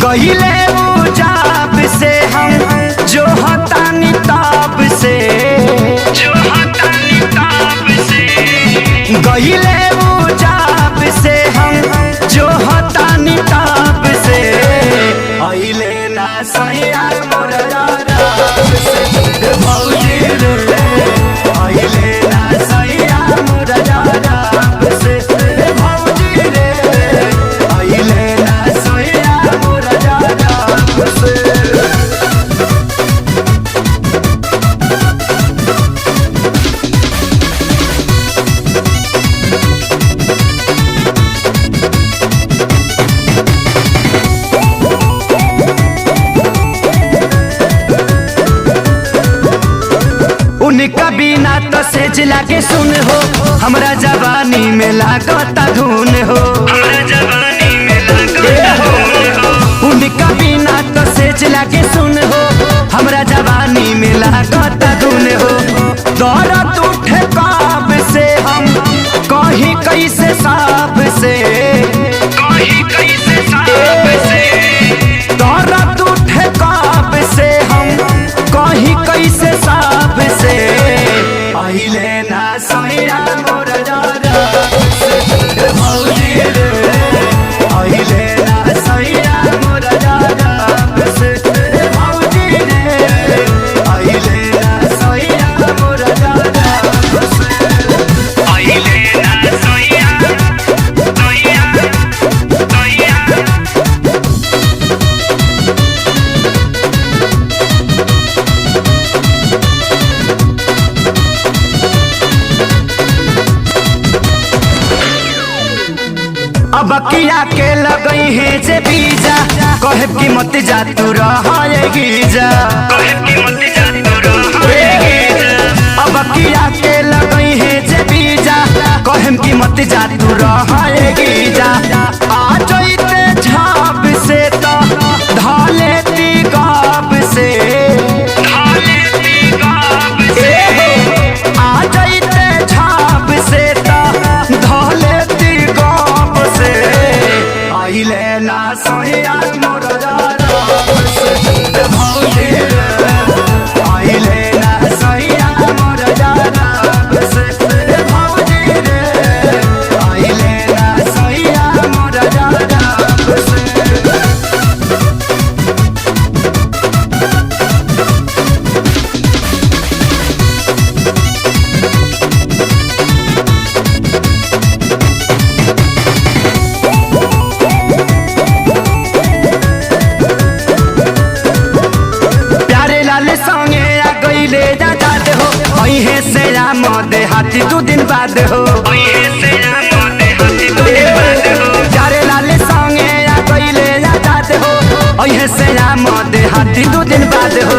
गहिले उजाब से हम जो हतानी ताब से गहिले उजाब से हम जो हतानी ताब से आइले ना सैया मोर राब से भौजी रे आइले ना सैया मोर राब से भौजी रे आइले ना सैया मोर राब से। उनका बिना तो सेज लागे सुन हो हमरा जवानी में लागता धुन हो उनका बिना तो सेज लागे सुन हो हमरा जवानी में लागता धुन हो दौड़त उठे काब से हम कहीं कैसे साफ से दौड़त उठे काब से हम कहीं कैसे साफ से आइले ना सैया मोर राब से भौजी रे आइले ना सैया मोर राब से भौजी रे आइले ना सैया मोर राब से आइले ना सैया अब किया के लगई है जे बीजा कहे की मत जा तू रहेगी जा अब किया के लगई है जे बीजा कहे की मत जा तू रहेगी जा आ जइते झाप से तो ढाले ती गाब से आ जइते झाप से तो ढाले ती गाब से आइले ना सैया मोर राब से भौजी रे आइले ना सैया मोर राब से भौजी रे आइले ना सैया मोर राब से। प्यारे लाल संगे आ गईले जाते हो अहे से मदे हाथी 2 दिन बाद हो प्यारे लाल संगे आ गईले जाते हो अहे से मदे हाथी 2 दिन बाद हो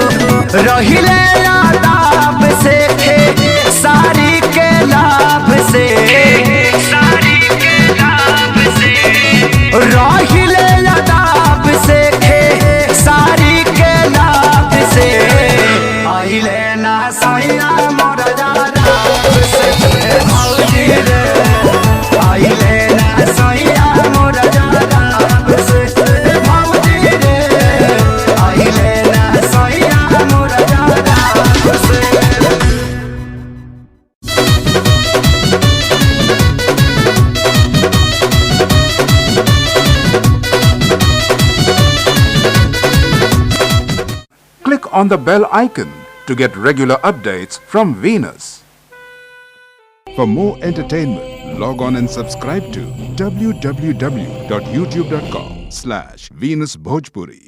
रहिले लाभ से खे सारी के लाभ से रहिले लाभ से खे सारी के लाभ से आइले ना सैया मोर राब से भौजी रे आइले ना सैया मोर राब से भौजी रे आइले ना सैया मोर राब से। Click on the bell icon to get regular updates from Venus. For more entertainment, log on and subscribe to www.youtube.com/VenusBhojpuri.